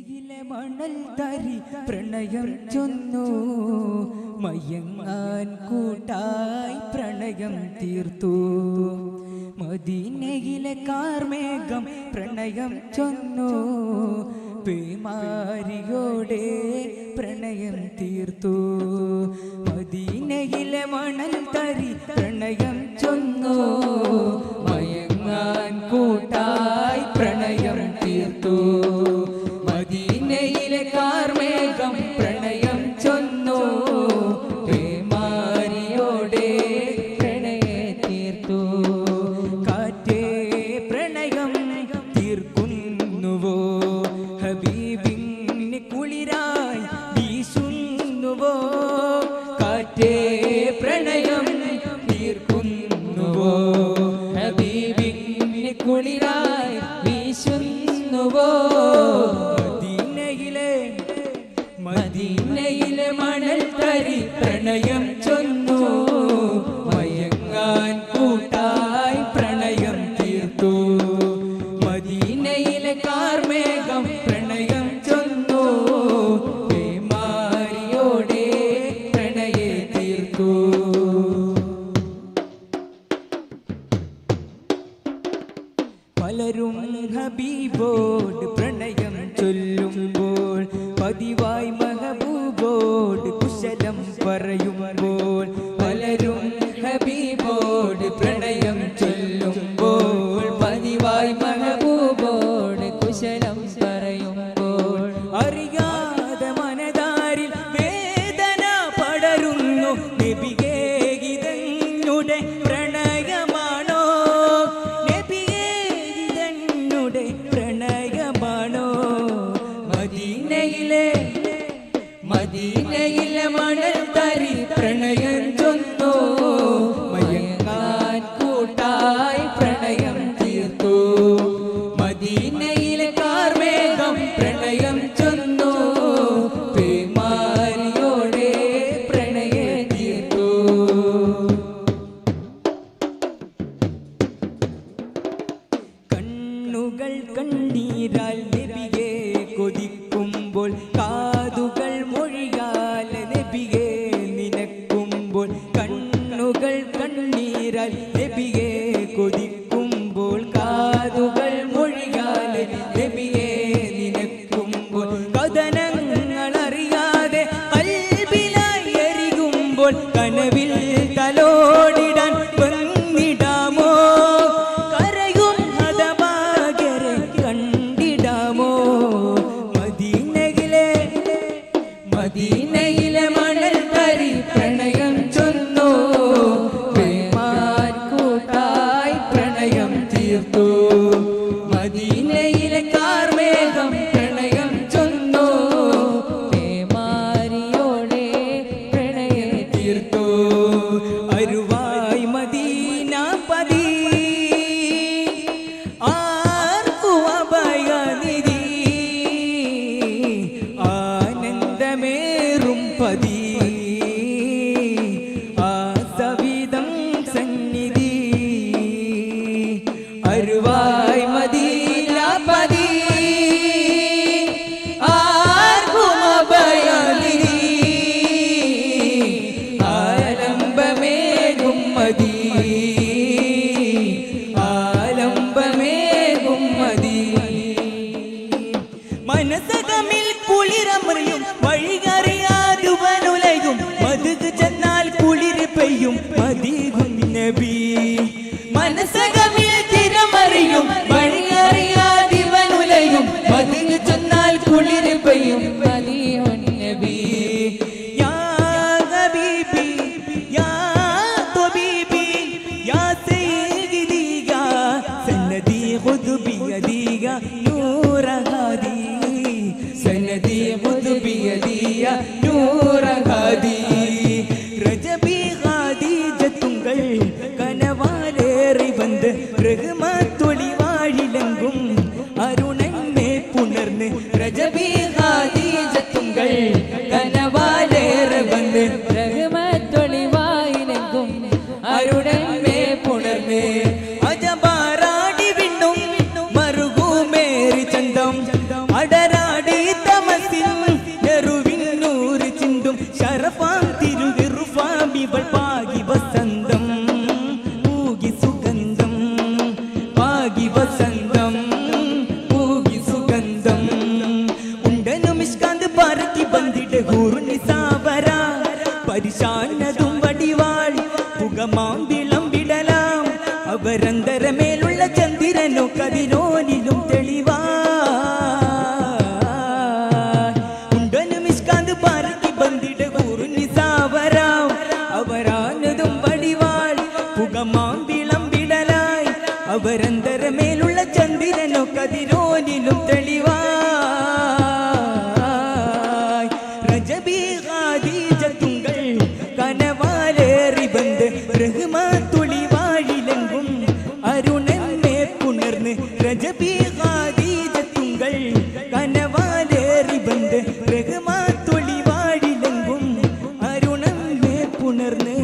മദീനയിലെ മണൽ തരി പ്രണയം ചൊന്നു മയങ്ങാൻ കൂട്ടായി പ്രണയം തീർത്തു. മദീനയിലെ കാർമേഘം പ്രണയം ചൊന്നു പേമാരിയോടെ പ്രണയം തീർത്തു. മദീനയിലെ മണൽ തരി പ്രണയം ചൊന്നു മയങ്ങാൻ കൂട്ടായി പ്രണയം തീർത്തു. മദീനയിലെ കാർമേഘം പ്രണയം ചൊന്നു പേമാരിയോടെ പ്രണയം തീർത്തു. കാറ്റേ പ്രണയം തീർക്കുന്നുവോ ഹബീബിന് കുളിരായി വീശുന്നുവോ. കാറ്റേ പ്രണയം തീർക്കുന്നുവോ ഹബീബിന് കുളിരായി വീശുന്നുവോ. മദീനയിലെ മണൽ തരി പ്രണയം ചൊന്നു മയങ്ങാൻ കൂട്ടായി പ്രണയം തീർത്തു. മദീനയിലെ കാർമേഘം പ്രണയം ചൊന്നു പേമാരിയോടെ പ്രണയെ തീർത്തു. പലരും ഹബീബോട് പ്രണയം ചൊല്ലുമ്പോൾ പതിവായി മഹബൂബോട് കുശലം പറയുമ്പോൾ. പലരും ഹബീബോട് പ്രണയം ചൊല്ലുമ്പോൾ പതിവായി മഹബൂബോട് കുശലം പറയുമ്പോൾ. അറിയാതെ മനതാരിൽ വേദന പടരുന്നു നബിയേ ഇതെന്നുടെ പ്രണയമാണോ. നബിയേ ഇതെന്നുടെ പ്രണയമാണോ. മദീനയിലെ മണൽ തരി പ്രണയം ചൊന്നു മയങ്ങാൻ കൂട്ടായി പ്രണയം തീർത്തു. മദീനയിലെ കാർമേഘം പ്രണയം ചൊന്നു പേമാരിയോടെ പ്രണയം തീർത്തു. കണ്ണുകൾ കണ്ണീരാൽ നബിയെ കൊതിക്കുമ്പോൾ കാതുകൾ മൊഴിയാൽ നബിയെ നിനക്കുമ്പോൾ. കണ്ണുകൾ കണ്ണീരാൽ നബിയെ കൊതിക്കുമ്പോൾ കാതുകൾ മൊഴിയാൽ നബിയെ നിനക്കുമ്പോൾ. കഥനങ്ങൾ അറിയാതെ കൽബിലായി എരികുമ്പോൾ കനവിൽ തലോടിടാൻ വന്നിടാമോ. കരയും ഹതഭാഗ്യരെ കണ്ടിടാമോ. മദീനയിലെ മണൽ തരി പ്രണയം ചൊന്നു പേമാൻ കൂട്ടായി പ്രണയം തീർത്തു. മദീനയിലെ കാർമേഘം പ്രണയം ചൊന്നു പേമാരിയോടെ പ്രണയം തീർത്തു. അരുവായി മദീന പതി ആർക്കു അഭയനിധി ആനന്ദമേറും പതി ആസവിധം സന്നിധി. അരുവായി മദീന പതി ആർക്കും അഭയനിധി ആലംബമേകും മതി ആലംബമേകും മതി. മനസ്സകമിൽ കുളിരമറിയും വഴികറിയാതുവനുലയും മധുക് ചെന്നാൽ കുളിര് പെയ്യും മദീഹുൻ നബി. മനസ്സകമിൽ തിരമറിയും വഴികറിയാതിവനുലയും മധുക് ചെന്നാൽ കുളിര് പെയ്യും മദീഹുൻ നബി. യാ ഹബീബി യാ തബീബി യാ സയ്യിദി യാ സന്നദി ഖുദ് ബിയദി യാ നൂറ ഹാദി സനദി ഖുദ് ബിയദി യാ നൂറ ഹാദി. രജബി ഖദീജത്തുങ്കൾ കനവാലേറി വന്ന് റഹ്മത്തൊളി വാഴിലെങ്കും അരുണനെ പുണർന്ന്. രജബി ഖദീജത്തുങ്കൾ കനവാലേറി വന്ന് റഹ്മത്തൊളി വാഴിലെങ്കും അരുണനെ പുണർന്ന്. അജബാരാടി വിണ്ണും മറുകുമേറി ചന്തം അടരാടി കനവാലേറി ബന്ദ് രഘുമാത്തൊളി വാഴിലെങ്കും അരുണം പുണർന്ന്